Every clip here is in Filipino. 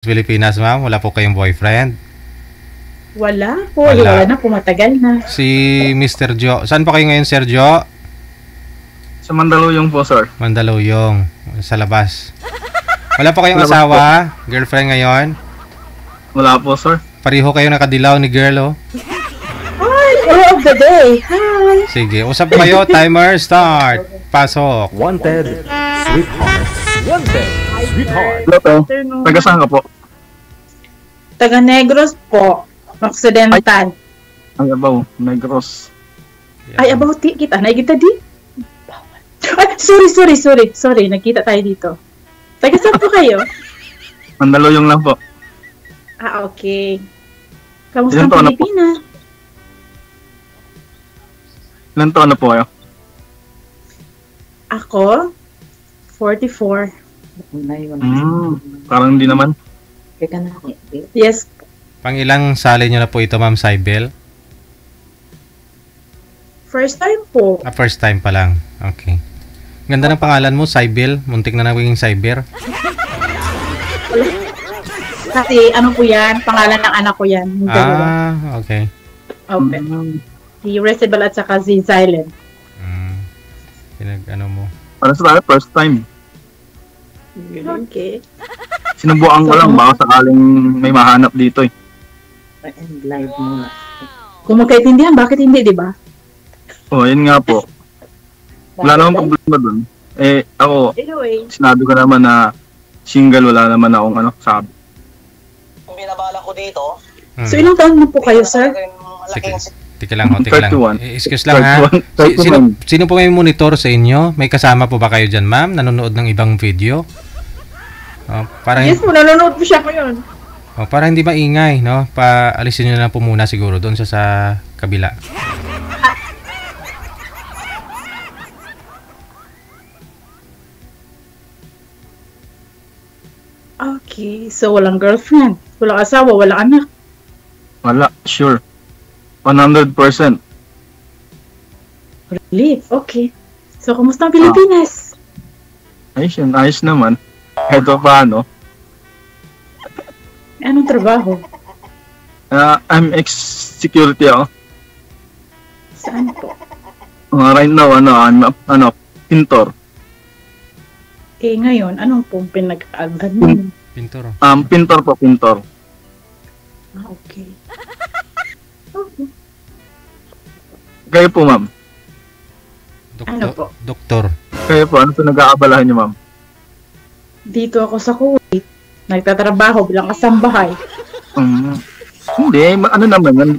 Pilipinas, ma'am? Wala po kayong boyfriend? Wala po. Wala. Wala na po. Matagal na. Si Mr. Jo. Saan po kayo ngayon, Sir Jo? Sa Mandaluyong po, sir. Mandaluyong. Sa labas. Wala po kayong Wala asawa? Girlfriend ngayon? Wala po, sir. Pareho kayo nakadilaw ni girl, oh. Hi! All of the day. Hi! Sige, usap po kayo. Timer, start. Pasok. Wanted, sweetheart. Wanted, sweetheart. Hello, po. Afternoon. Taga saan ka po? Taga Negros po. Occidental. Ay, abaw. Negros. Ay, about kita. Nakikita di? Ay, sorry. Nakita tayo dito. Taga saan po kayo? Mandaluyong lang po. Ah, okay. Kamusta Ilan ang taon na po? Pilipinas? Ilan taon na po kayo? Ako? 44. Parang hindi naman. Yes. Pang ilang sali nyo na po ito, Ma'am Cybel? First time po. First time pa lang. Okay. Ganda ng pangalan mo, Cybel. Muntik na naging cyber. Kasi ano po yan? Pangalan ng anak ko yan. Yung dalawa. Okay. Okay. Si Recibel at saka si Silent. Pinag-ano mo. Para sa tayo, first time. Okay. Sinubukan ko lang. Baka sakaling may mahanap dito eh. Live muna. Kung magkaintindihan, bakit hindi, di ba? Oh, yun nga po. Wala namang problema dun. Eh, ako, Anyway. sinabi ko naman na single, wala naman akong sabi. Kung binabala ko dito, So, ilang taon na po kayo, sir? Sige. Tika lang, tika lang. 31. Excuse lang, ha? 31. Sino po may monitor sa inyo? May kasama po ba kayo dyan, ma'am? Nanonood ng ibang video? Para, Yes po, nanonood po siya ngayon. para hindi maingay, no? Paalisin nyo na po muna siguro doon sa kabila. Okay. So, walang girlfriend. Walang asawa, walang anak. Wala, sure. 100%. Really? Okay. So, kumusta ang Pilipinas? Ayos yun, ayos naman. Kahit pa paano. Anong trabaho? I'm ex-security ako. Saan po? Right now, I'm pintor. Eh, ngayon, anong pong pinag-aaral mo? Pintor. Pintor po, pintor. Ah, okay. Okay. Kayo po, ma'am. Ano po? Doktor. Kayo po, ano po nag-aabalahan niyo, ma'am? Dito ako sa Kuwait. Nagtatrabaho bilang kasambahay. Hindi, ano naman yan?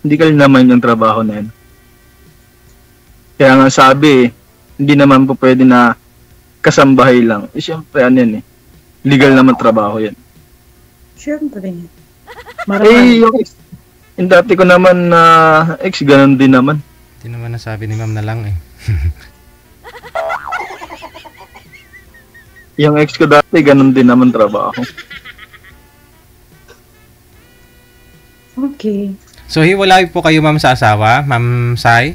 Hindi ka naman yung trabaho na yan. Kaya nga sabi, hindi naman po pwede na kasambahay lang. Eh, syempre, ano yan eh. Legal naman trabaho yan. Siyempre. Eh, Marami. yung dati ko naman na ex, ganun din naman. Hindi naman nasabi ni ma'am na lang eh. Yung ex ko dati, ganun din naman trabaho. Okay. So, hiwalay po kayo, ma'am, sa asawa? Ma'am Sai?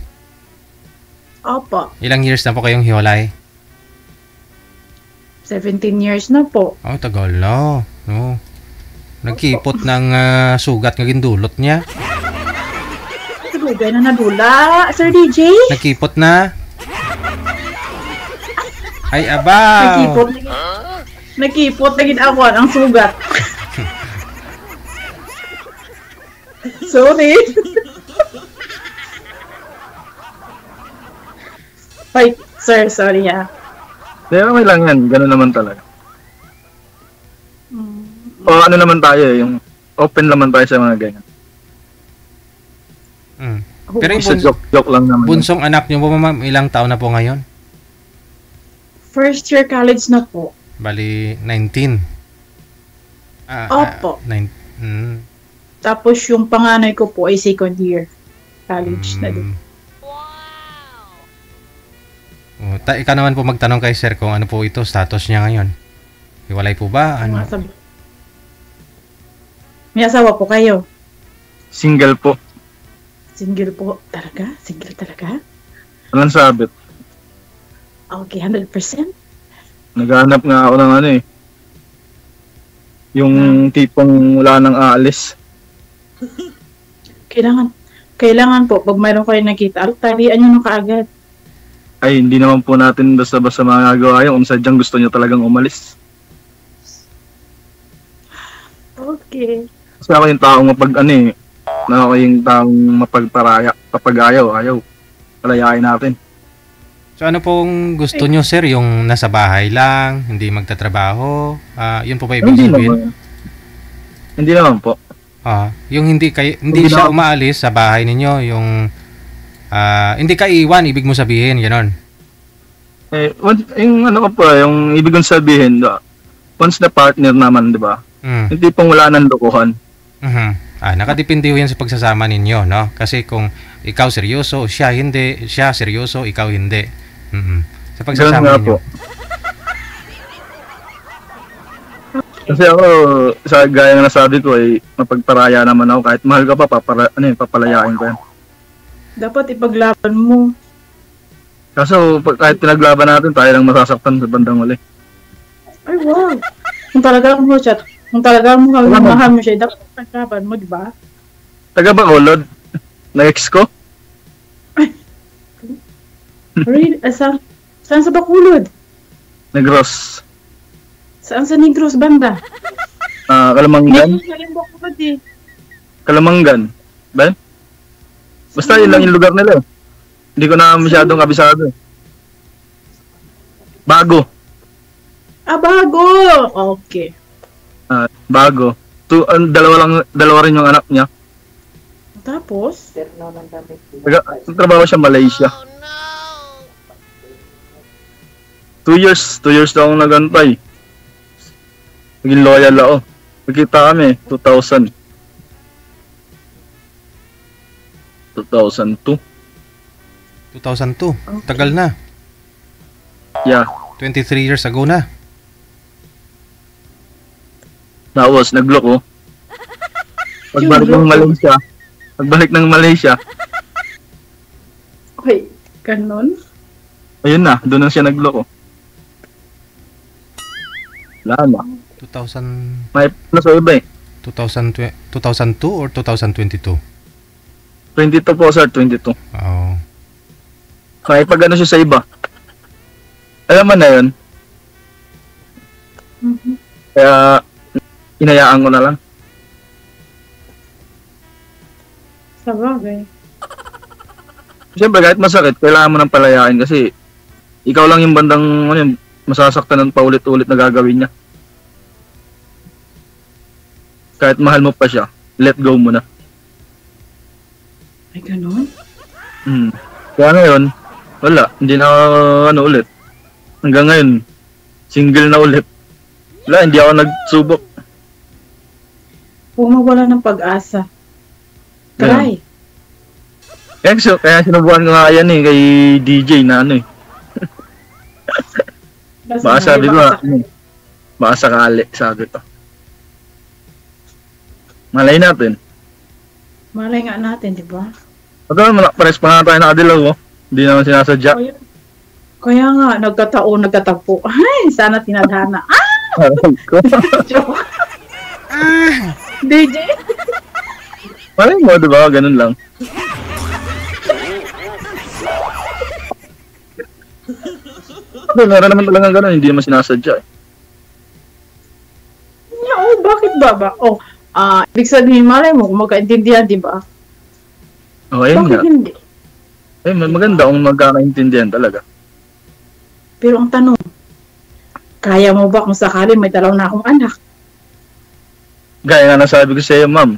Opo. Ilang years na po kayong hiwalay? 17 years na po. Oh, tagal na. No. Nagkipot ng sugat ng gindulot niya. Tulugay na nadula, Sir DJ. Nagkipot na. Ay, aba. Nagkipot na ginawa ang sugat. Sorry. Ay, sir, sorry ha. Kaya may lang yan, ganun naman talaga. O ano naman tayo, yung open naman tayo sa mga ganyan. Pero yung Isa joke lang naman. bunsong anak niyo po, ma'am, ilang taon na po ngayon? First year college na po. Bali, 19. Opo. Tapos Tapos yung panganay ko po ay second year college na din. Ikaw naman po magtanong kay sir kung ano po ito, status niya ngayon. Hiwalay po ba? Ano? May asawa po kayo? Single po. Single po. Talaga? Single talaga? Walang sabit. Okay, 100%? Naghahanap nga ako ng Yung tipong wala nang aalis. Kailangan po, pag mayroon kayo nakita, talian nyo nung kaagad. Ay, hindi naman po natin basta-basta magagawa yun kung sadyang gusto niya talagang umalis. Okay. Kasi ako yung taong ako yung taong mapagparaya. Kapag ayaw, palayain natin. So ano pong gusto nyo, sir? Yung nasa bahay lang, hindi magtatrabaho? Yun po ba ibig Hindi sabihin? naman. Hindi naman po. Yung hindi siya umaalis sa bahay ninyo, yung hindi ka iwan, ibig mo sabihin, gano'n. Yung ibig kong sabihin, once na partner naman, di ba? Hindi pong wala nang lokohan. Nakadepende yan sa pagsasama ninyo, no? Kasi kung ikaw seryoso, siya hindi, siya seryoso, ikaw hindi. Sa pagsasama ninyo. Kasi ako, sa gaya nga nasabi ko, mapagparaya naman ako. Kahit mahal ka pa, papalayain ko yan. Dapat ipaglaban mo. Kaso, kahit pinaglaban natin, tayo lang masasaktan sa bandang uli. Ay, wow. Kung talagang mahal mo siya, dapat ipaglaban mo, di ba? Taga ba, Lord? Na-ex ko? Really? Saan sa Bacolod? Negros. Saan sa Negros banda? Kalamanggan? Kalamanggan. Ba? Basta yun lang yung lugar nila eh. Hindi ko na masyadong kabisado eh. Bago. Bago! Okay. Bago. Dalawa rin yung anak niya. Tapos? Trabaho siya Malaysia. 2 years na akong nagantay. Naging loyal ako. Nakita kami, 2002. 2002. Tagal na. Yeah. 23 years ago na. Tapos, nagloko. Pagbalik ng Malaysia. Okay, ganon? Ayun na, doon na siya nagloko. Wala na. 2000... May sa iba eh. 2002 or 2022? 22 po sir, 22. Oo. Kaya pag ano siya sa iba. Alam mo na yun. Kaya inayaan ko na lang. Sabagay. Siyempre kahit masakit, kailangan mo nang palayain kasi ikaw lang yung bandang masasaktan ng paulit-ulit na gagawin niya. Kahit mahal mo pa siya, let go mo na. Ay, ganon? Kaya ngayon, wala. Hindi na ulit. Hanggang ngayon, single na ulit. Wala, hindi ako nagsubok. Huwag mawala ng pag-asa. Try. Kaya sinubukan ko nga yan kay DJ na baka sabi ko baka sakali, sabi ko. Malay natin. Malay nga natin, di ba? Pares pa nga tayo nakadilaw, Hindi naman sinasadya. Kaya nga, nagkatagpo. Ay, sana tinadhana. Joke. DJ? Malay mo, di ba? Ganun lang. Meron naman talaga ganun, hindi naman sinasadya Bakit ba? Ibig sabihin, malay mo, kung magkaintindihan, di ba? Ayun Bakit nga. hindi? Maganda kung magkakaintindihan talaga. Pero ang tanong, kaya mo ba kung sakali may dalaw na akong anak? Gaya nga nasabi ko sa iyo, ma'am.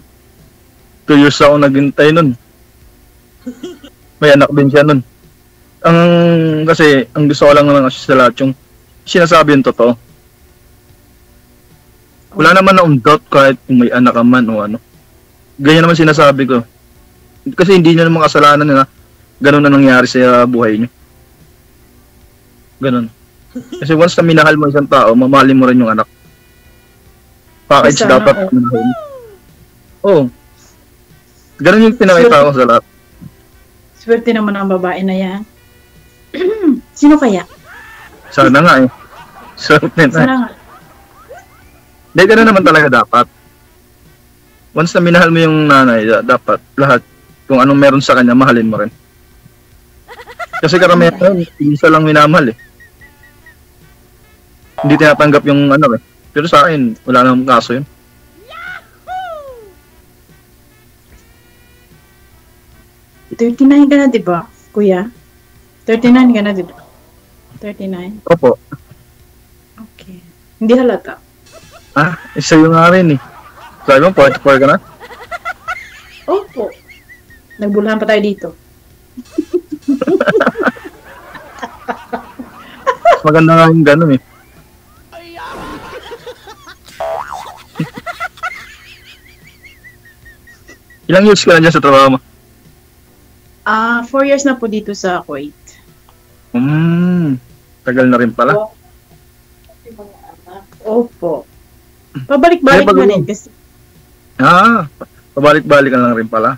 2 years ako naghintay nun. May anak din siya nun. Kasi, ang gusto ko lang naman kasi sa lahat yung sinasabi yung totoo. Wala naman na doubt kahit kung may anak ka man o ano. Ganyan naman sinasabi ko. Kasi hindi nyo naman kasalanan na ganun na nangyari sa buhay nyo. Ganun. Kasi once na minahal mo isang tao, mamahalin mo rin yung anak. Package Sana, dapat minahal. Ganun yung pinakita ko sa lahat. Swerte naman ang babae na yan. Sino kaya? Sana nga Swerte na. Sana nga. Dahil gano'n naman talaga dapat. Once na minahal mo yung nanay, dapat lahat, kung anong meron sa kanya, mahalin mo rin. Kasi karamihan, isa lang minamahal eh. Hindi tinatanggap yung ano eh. Pero sa akin, wala namang kaso yun. Yahoo! 39 ka na, di ba, kuya? 39 ka na, di ba? 39? Opo. Okay. Hindi halata. Isa yung nga rin eh. Sabi mo, 44 ka na? Opo. Nagbulahan pa tayo dito. Maganda nga yung gano'n eh. Ilang years ka na dyan sa trabaho mo? 4 years na po dito sa Kuwait. Tagal na rin pala. Opo. Pabalik-balik Kaya na rin kasi. Pabalik-balik ka lang rin pala.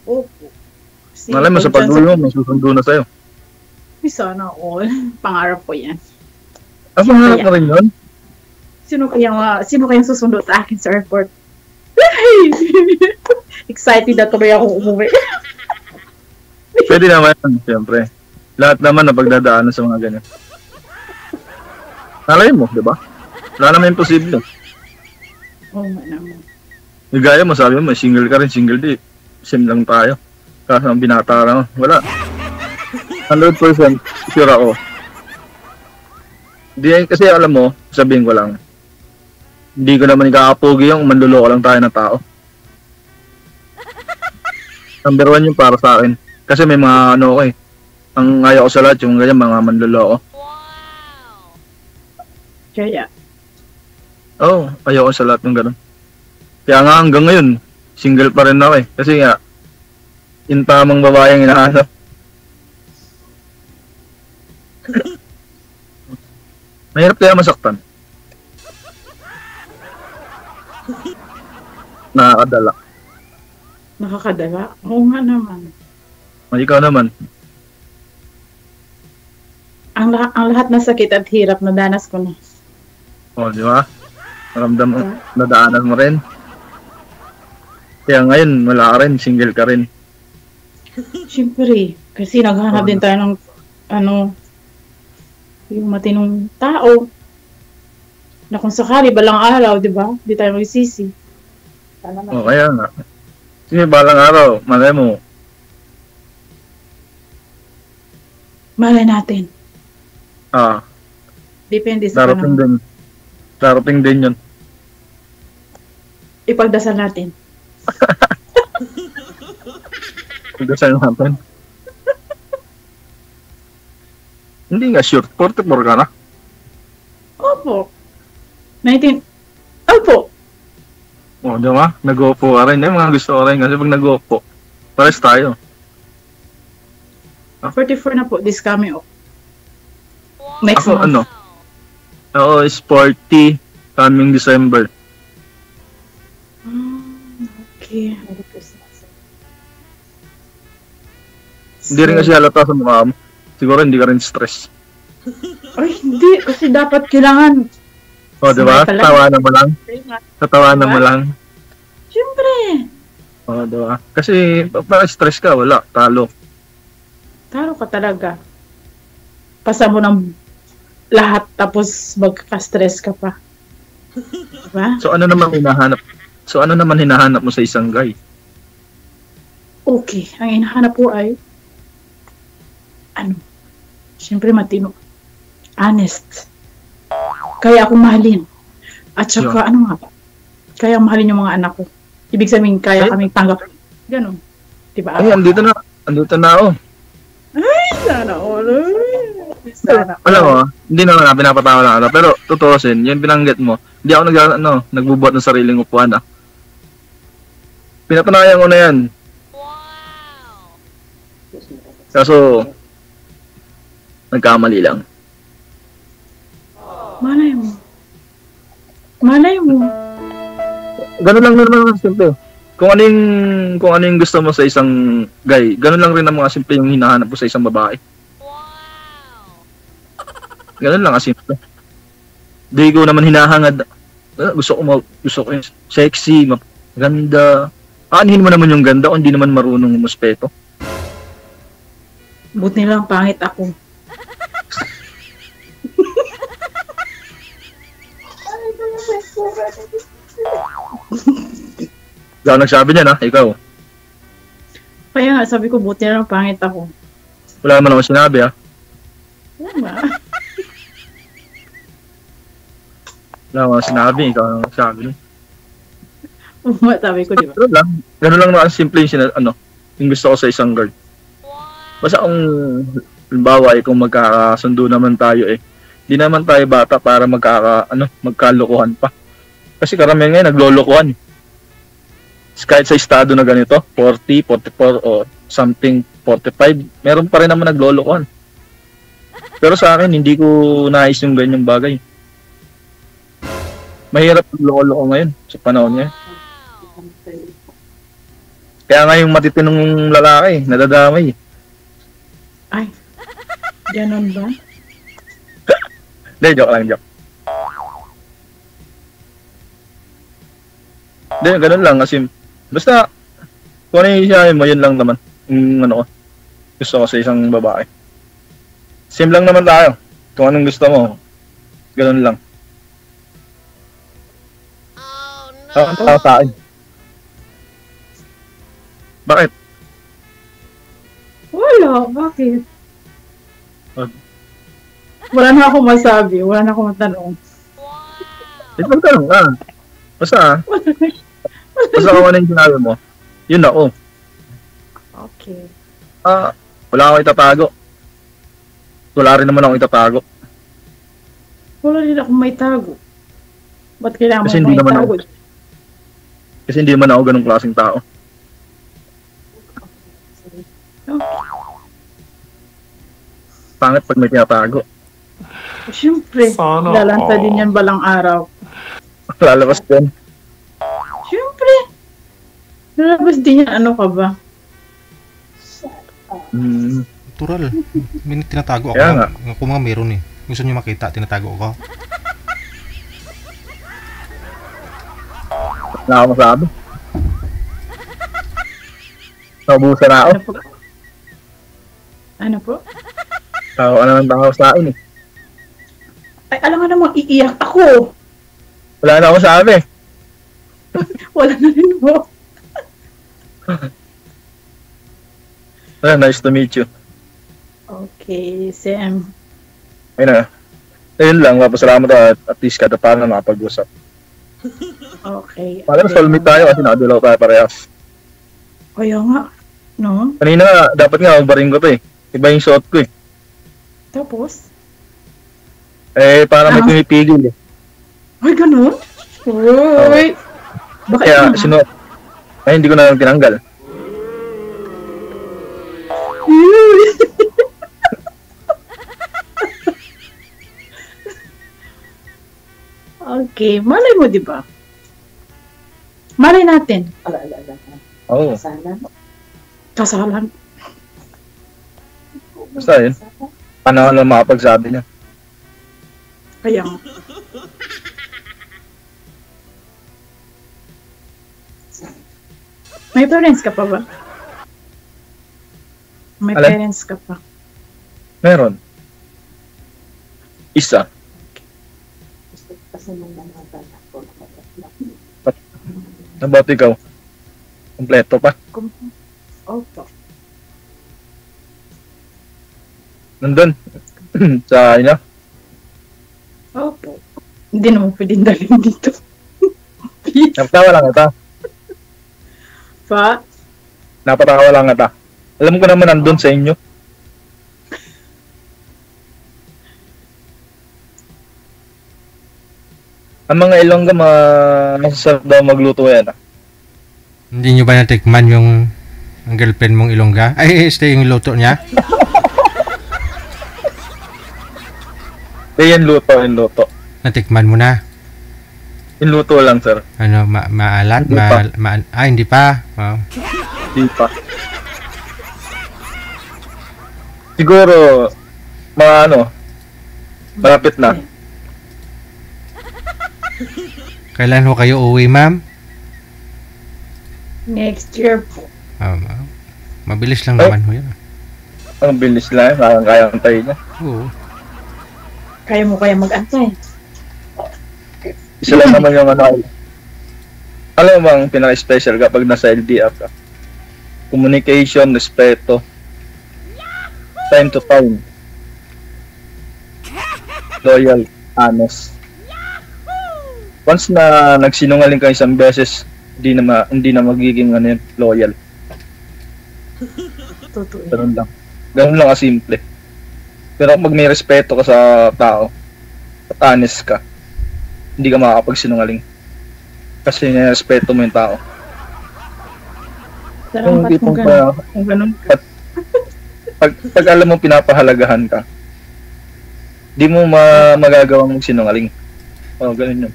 Opo. Kasi Malay mo sa pag-uwi mo, may susundo na sa'yo. Sana all. Pangarap ko yan. Pangarap na rin yun? Sino kayang susundo sa akin sa airport? Excited na tuloy ako umuwi. Pwede naman, siyempre. Lahat naman na pagdadaanan sa mga ganyan. Nalay mo, di ba? Wala naman imposible. Oo nga naman. Yung gaya mo, sabi mo, single ka rin, single di. Same lang tayo. Kaso ang binata na, wala. 100% sure ako. Di, kasi alam mo, sabihin ko lang, hindi ko naman ikakapogi yung manluloko lang tayo ng tao. Number 1 yung para sa akin. Kasi may mga ano ko eh. Ang ayaw ko sa lahat yung ganyan, mga manluloko. Kaya. Ayaw ko sa lahat ng ganun. Kaya nga hanggang ngayon, single pa rin ako eh. Kasi nga, yung tamang babae ang hinahanap. Mahirap kaya masaktan. Nakakadala. Nakakadala? Oo nga naman. Ikaw naman. Ang lahat ng sakit at hirap na danas ko na. Di ba? Naramdam mo, nadaanan mo rin. Kaya ngayon, wala ka rin, single ka rin. Siyempre, kasi naghahanap din tayo ng yung matinong tao na kung sakali balang araw, di ba? Di tayo magsisi. Kaya nga. Sige, balang araw, malay mo. Malay natin. Depende sa Darating din. Darating din yun. Ipagdasal natin. Ipagdasal natin. Hindi nga sure. 44 ka na? Opo. 19. Opo. Di ba? Nag-opo ka rin. Yung mga gusto ko rin kasi pag nag-opo, pares tayo. 44 na po this coming next Ako, month. Ako is 40 coming December. Okay. Hindi rin kasi halata sa mukha mo. Siguro hindi ka rin stress. Ay, hindi. Kasi dapat kailangan. Di ba? Tawanan mo lang. Tatawanan mo lang. Siyempre. Di ba? Kasi pag stress ka, wala. Talo. Talo ka talaga. Pasa mo ng lahat tapos magka-stress ka pa. Diba? So ano naman hinahanap mo sa isang guy? Okay. Ang hinahanap po ay siyempre matino. Honest. Kaya akong mahalin. At saka, nga ba? Kaya mahalin yung mga anak ko. Ibig sabihin, kaya kaming tanggap. Ganon. Diba? Ay, andito na ako. Ay, sana all. Alam mo, hindi naman pinapatawa lang ako. Pero, tutuusin, yung binanggit mo, hindi ako nagbubuhat ng sariling upuan Pinapanayan ko na yan. Kaso, nagkamali lang. Malay mo. Ganun lang naman simple. Kung ano yung gusto mo sa isang guy, ganun lang rin ang mga simple yung hinahanap mo sa isang babae. Ganun lang simple. Di ko naman hinahangad Gusto ko yung sexy, maganda. Aanhin mo naman yung ganda kung hindi naman marunong umuspeto. Buti lang pangit ako. Ikaw nagsabi niya na, ikaw. Kaya nga, sabi ko, buti lang pangit ako. Wala naman ako sinabi, ha? Tama. Wala naman ako sinabi, ikaw naman nagsabi. Sabi ko, di ba? Ganun lang na simple yung gusto ko sa isang girl. Basta kung, halimbawa, kung magkakasundo naman tayo hindi naman tayo bata para magkalokohan pa. Kasi karamihan ngayon naglolokohan. Kahit sa estado na ganito, 40, 44 o something 45, meron pa rin naman naglolokohan. Pero sa akin, hindi ko nais yung ganyang bagay. Mahirap magloko-loko ngayon sa panahon ngayon. Kaya nga yung matitinong lalaki, nadadamay. Ay, ganon ba? Hindi, joke lang, joke. Hindi, ganun lang kasi basta kung ano yung siya mo, yun lang naman yung gusto ko sa isang babae. Same lang naman tayo. Kung anong gusto mo, ganun lang. Ang tao sa akin. Bakit? Wala, bakit? Wala na ako masabi, wala na ako matanong. Ito tanong ka. Basta kung ano yung sinabi mo, yun ako. Okay. Wala akong itatago. Wala rin naman akong itatago. Wala rin ako may tago. Ba't kailangan Kasi mo hindi may naman tago? Kasi hindi naman ako ganung klaseng tao. Pangit pag may tinatago. Siyempre, Sana lalanta all. din yan balang araw. Lalabas din. Siyempre! Lalabas din yan, ano ka ba? Natural. May tinatago ako. Kaya nga. Ako mga meron eh. Gusto niyo makita, tinatago ko. Wala akong masabi. Naubusan na ako. Ano po? Ano po? Tao ka naman tao sa akin eh. Ay, alam nga namang iiyak ako. Wala na akong sabi. Wala na rin po. Nice to meet you. Okay, Sam. Ayun na. Ayun lang, mapasalamat at least kada paano nakapag-usap. Okay. Parang soulmate tayo kasi nakadulaw tayo parehas. Kaya nga, no? Kanina nga, dapat nga magbaring ko to eh. Iba yung suot ko eh. Tapos? Parang may pumipigil eh. Ay, ganun? Uy! Bakit Kaya naman? sinuot. Ay, hindi ko na lang tinanggal. Uy! Okay, malay mo, di ba? Malay natin. Oo. Kasalan. Basta yun. Paano lang makapagsabi niya. Kaya nga. May parents ka pa ba? May Alin? parents ka pa. Meron. Isa. About ikaw? Kompleto pa? Opo. Nandun? Sa inyo? Opo. Hindi naman pwedeng dalhin dito. Please. Napatawa lang ata. Pa? Napatawa lang ata. Alam ko naman nandun sa inyo. Ang mga Ilongga, masasarap daw magluto yan. Hindi nyo ba natikman yung ang girlfriend mong Ilongga? Ay, stay yung luto niya? Yan luto. Natikman mo na? Yung luto lang, sir. Ano, maalat? Hindi pa. Hindi pa. Wow. Di pa. Siguro, malapit na. Kailan ho kayo uwi, ma'am? Next year po. Mabilis lang Ay. naman ho yan. Ang bilis lang, kaya ang tayo niya. Oo. Kaya mo kaya mag-antay. Isa lang naman yung ano. Alam mo bang pinaka-special kapag nasa LDR ka? Communication, respeto, time to time, loyal, honest. Once na nagsinungaling ka isang beses, hindi na magiging ano yun, loyal. Totoo. Ganun lang. Ganun lang kasimple. Pero pag may respeto ka sa tao, at honest ka, hindi ka makakapagsinungaling. Kasi nirespeto mo yung tao. Salamat tipong kung gano'n. Kung gano'n ka. Pag alam mo pinapahalagahan ka, di mo magagawang magsinungaling. Ganun yun.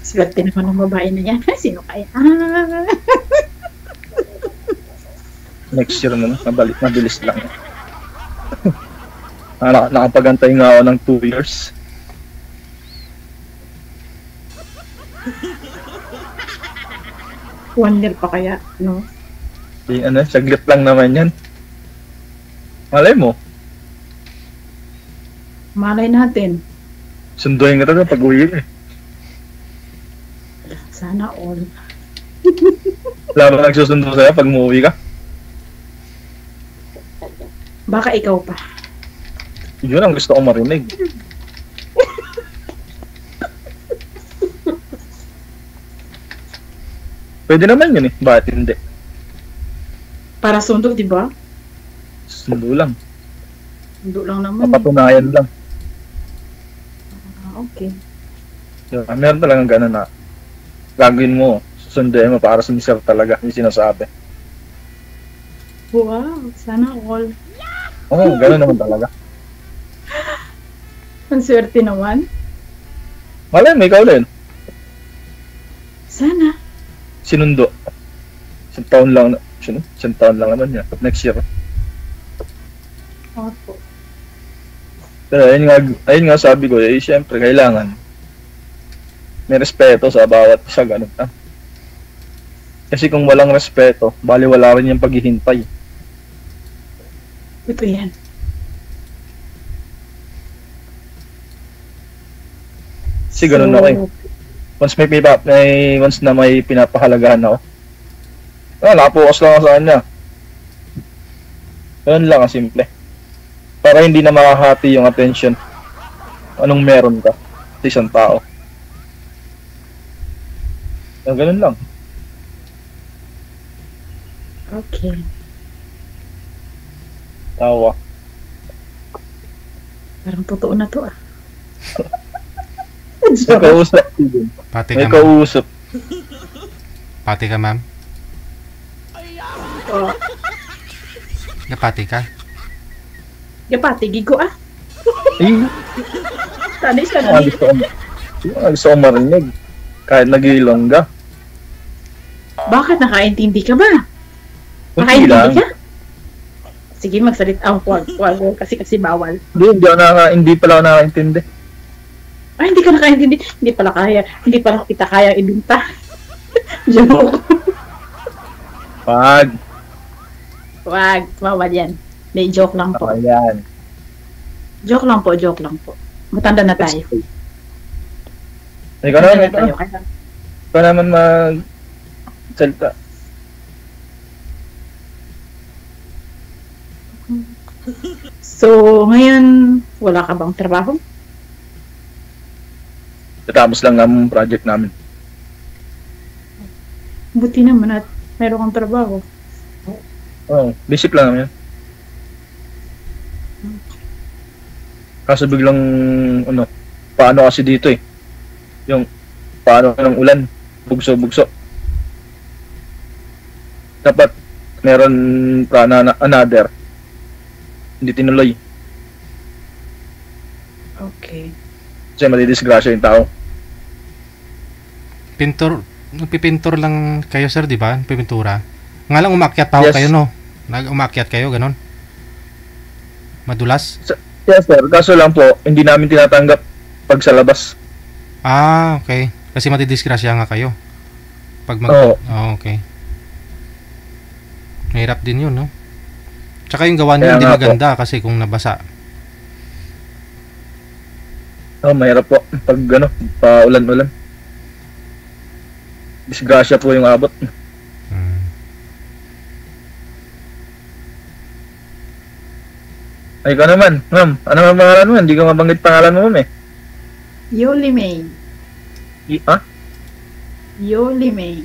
Swerte naman ng babae na yan. Sino kaya? Next year na, mabilis lang. Nakapagantay nga ako ng 2 years. Wonder pa kaya, no? Saglit lang naman yan. Malay mo, Malay natin. sunduin ka talaga pag uwi eh. Sana all. Wala ba nagsusundo sa'yo pag umuwi ka? Baka ikaw pa. Yun ang gusto ko marinig. Pwede naman yun eh. Bakit hindi? Para sundo, di ba? Sundo lang. Sundo lang naman. Mapatunayan lang. Okay. Yun, meron talagang gano'n na gagawin mo, susunduin mo para sinisir talaga yung sinasabi. Wow, sana all. Oo, gano'n naman talaga. Ang swerte naman. Malay mo, ikaw din. Sana. Sinundo. Isang taon lang naman yan. Next year. Opo. Pero ayun nga sabi ko, syempre kailangan may respeto sa bawat isa, ganun na. Kasi kung walang respeto, baliwala rin yung paghihintay. Ito yan. Kasi ganun ako eh. Once na may pinapahalagahan ako, nakapokus lang ako sa kanya. Ganun lang, simple. Para hindi na makahati yung attention. Anong meron ka sa isang tao. Ganun lang. Okay. Tawa. Parang totoo na to ah. May kausap. Pati May ka, ma'am. kausap. Pati ka, ma'am. Oh, Napati ka. yapati, gigo ah. Eh, Tani siya na. gusto ko marinig. Kahit nag-iilongga. Bakit nakaintindi ka ba? Kunti Nakaintindi lang. ka? Sige, magsalita. Wag. Kasi bawal. Hindi pala ako nakakaintindi. Ay, hindi ka nakaintindi. Hindi pala kaya. Hindi pala kita kaya ibinta. Joke. Wag. Bawal yan. May joke lang po. Ayan. Joke lang po. Matanda na tayo. Ikaw Matanda na naman, tayo. ikaw naman mag-salita. So, ngayon, wala ka bang trabaho? Tatapos lang ang project namin. Buti naman at mayroon kang trabaho. Basic lang naman yan. Kaso biglang, paano kasi dito eh. Yung, paano ng ulan, bugso-bugso. Dapat, meron pa another. Hindi tinuloy. Okay. Kasi madidisgrasya yung tao. Nagpipintor lang kayo, sir, di ba? Pipintura. Nga lang umakyat pa ho Yes. kayo, no? Umakyat kayo, ganon. Madulas. Yes sir, kaso lang po, hindi namin tinatanggap pag sa labas. Ah, okay. Kasi matidisgrasya nga kayo. Pag Oo. Oh, okay. Mahirap din yun, no? Tsaka yung gawa niyo Kaya hindi nga po. maganda kasi kung nabasa. Mahirap po. Pag pa-ulan-ulan. Disgrasya po yung abot. Hmm. Ay, ikaw naman, ma'am. Ano ang pangalan mo? Hindi ko mabanggit pangalan mo, ma'am eh. Yoli May. Ha? Yoli May.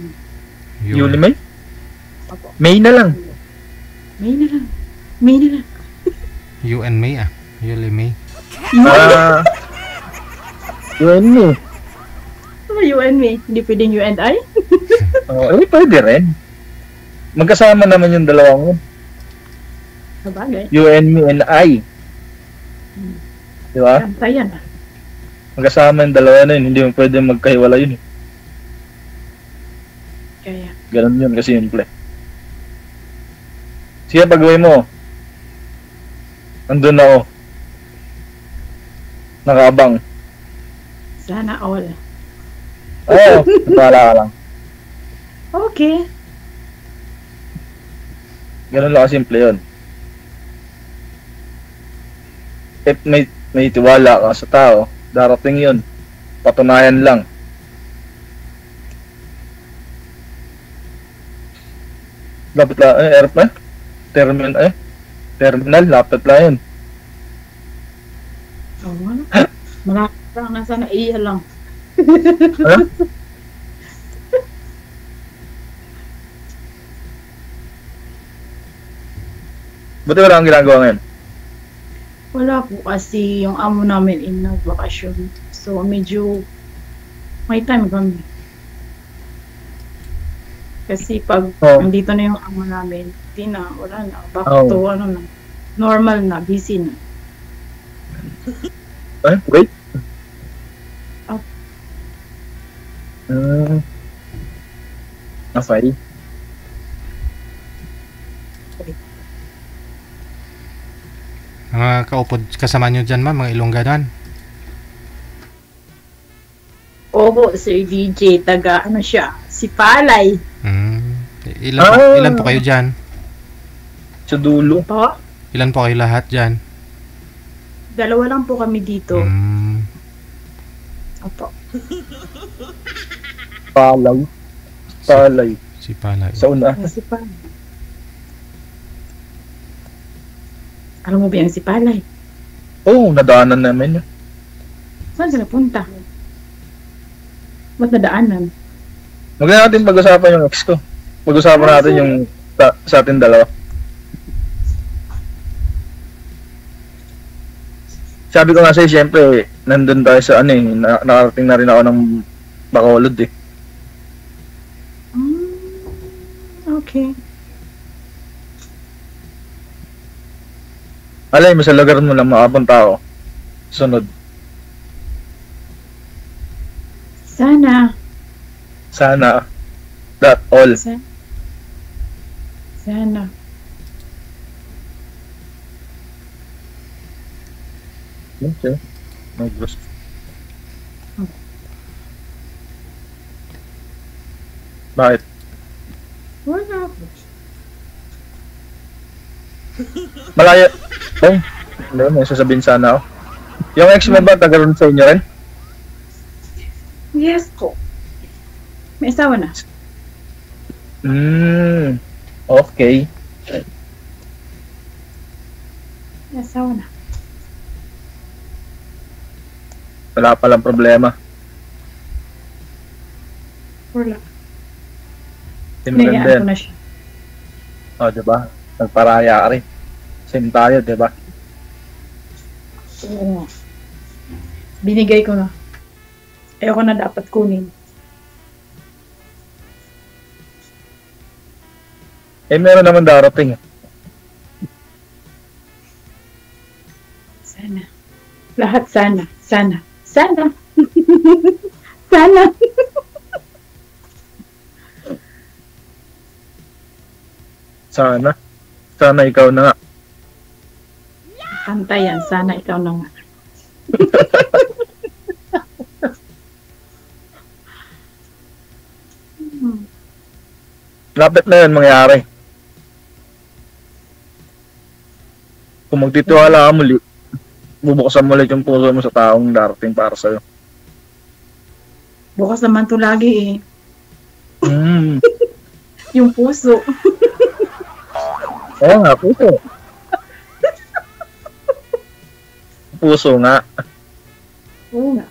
Yuli May? Opo. May na lang. May na lang. May na lang. You and May, ah. Yuli May. Yun eh. Ano you and me? Hindi pwedeng you and I? Pwede rin. Magkasama naman yung dalawang yun. Sabagay. You and me and I. Di ba? Kanta yan ah. Magkasama yung dalawa na yun. Hindi mo pwede magkahiwala yun eh. Kaya. Ganun yun kasi simple. Sige, pag-uwi mo. Andun ako. Nakaabang. Sana all. Oo, napala ka lang. Okay. Ganun lang kasimple yun. If may tiwala ka sa tao, darating yun. Patunayan lang. Lapit lang, airplane? Terminal, lapit lang yun. Oo nga. Malapit lang. Nasa naiya lang. Ha? Buti wala kang ginagawa ngayon. Wala po kasi yung amo namin in nagbakasyon. So medyo may time kami. Kasi pag nandito na yung amo namin, di na, wala na. Back to ano na. Normal na, busy na. Wait. Oh. Okay. Mga kaupod kasama nyo dyan, ma'am, mga Ilongganan. Opo, Sir DJ, taga ano siya, si Palay. Ilan po kayo dyan? Sa dulo. Po? Ilan po kayo lahat dyan? Dalawa lang po kami dito. Opo. Palay. Si Palay. Sa una. Si Palay. Alam mo ba yung si Palay? Oo, nadaanan namin yun. Saan sila punta? Ba't nadaanan? Huwag na natin pag-usapan yung ex ko. Pag-usapan natin yung sa atin dalawa. Sabi ko nga sa'yo, siyempre, nandun tayo sa nakarating na rin ako ng Bacolod eh. Okay. Alay mo sa lugar mo lang makapunta ako. Sunod. Sana. That all. Sana. Okay. No gusto. Bakit? Wala. Malaya. Ay, may sasabihin sana ako. Yung ex mo ba, taga ron sa inyo rin? Yes po. May asawa na. Okay. May asawa na. Wala palang problema. Wala. Tinaganda Naiyan ko yan. na siya. O, diba? Nagparaya ka rin. Same tayo, diba? Oo. Binigay ko na. Ayoko na dapat kunin. Meron naman darating. Sana. Lahat sana. Sana. Sana. Sana. Sana. Sana ikaw na nga. Kanta yan. Sana ikaw na nga. Lapit na yan mangyari. Kung magtitiwala ka muli, bubuksan mo ulit yung puso mo sa taong darating para sa'yo. Bukas naman to lagi eh. Mm. Yung puso. Oo nga, puso. Puso nga. Oo nga.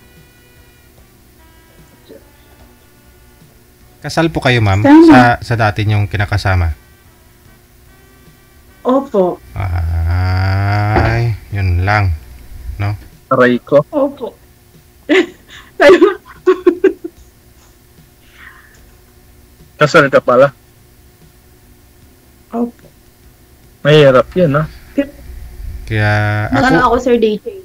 Kasal po kayo, ma'am, Tama. sa dati niyong kinakasama. Opo. Ay, yun lang. No? Aray ko. Opo. Kayo, Kasal ka pala. opo. Mahirap yan, ha? Kaya Nagano ako, ako, Sir DJ.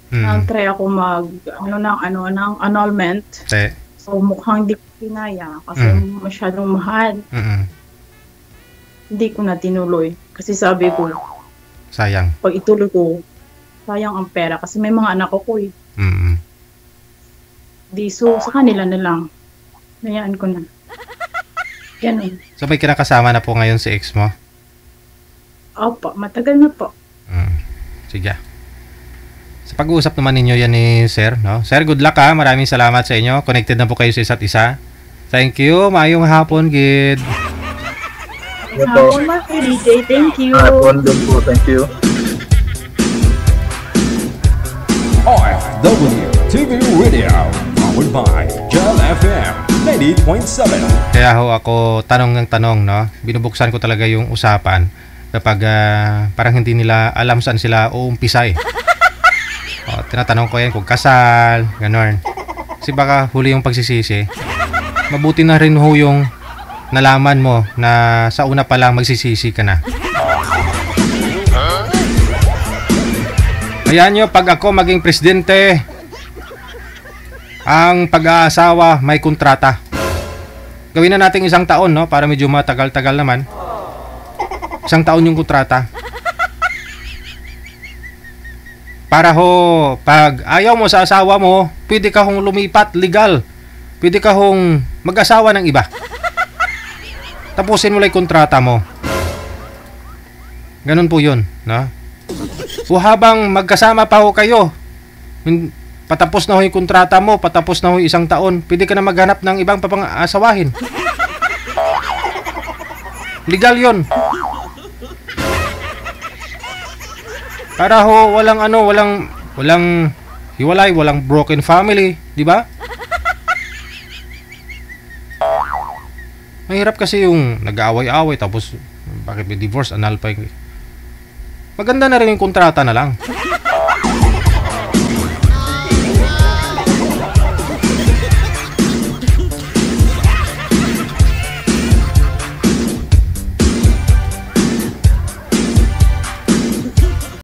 mm, Nag-try ako ng annulment. te, So, mukhang hindi ko kinaya kasi masyadong mahal. Hindi ko na tinuloy. Kasi sabi ko, sayang. pag ituloy ko, sayang ang pera. Kasi may mga anak ko eh. Di, so, sa kanila na lang. Hayaan ko na. Ganun. So may kinakasama na po ngayon si ex mo? Opo, matagal na po. Sige. Sa pag-uusap naman ninyo yan ni Sir, no? Sir, good luck ha. Maraming salamat sa inyo. Connected na po kayo sa isa't isa. Thank you. Maayong hapon, Gid. Ito. Hapon, Sir DJ. Thank you. Hapon din po. Thank you. RFW TV Radio, powered by Gel FM 90.7. Kaya ho ako tanong ng tanong, no? Binubuksan ko talaga yung usapan kapag parang hindi nila alam saan sila uumpisa eh. O, tinatanong ko yan kung kasal, ganon. Kasi baka huli yung pagsisisi. Mabuti na rin ho yung nalaman mo na sa una pa lang magsisisi ka na. Ayan nyo, pag ako maging presidente, ang pag-aasawa may kontrata. Gawin na natin 1 taon, no? Para medyo matagal-tagal naman. 1 taon yung kontrata. Para ho, pag ayaw mo sa asawa mo, pwede ka hong lumipat, legal. Pwede ka hong mag-asawa ng iba. Tapusin mo lang yung kontrata mo. Ganun po yun, no? O habang magkasama pa ho kayo, patapos na ho yung kontrata mo, patapos na ho 1 taon, pwede ka na maghanap ng ibang papang-asawahin. Legal yun. Para ho walang hiwalay, walang broken family, di ba? Mahirap kasi yung nag-aaway-away tapos bakit may divorce, annul pa yung... Maganda na rin yung kontrata na lang.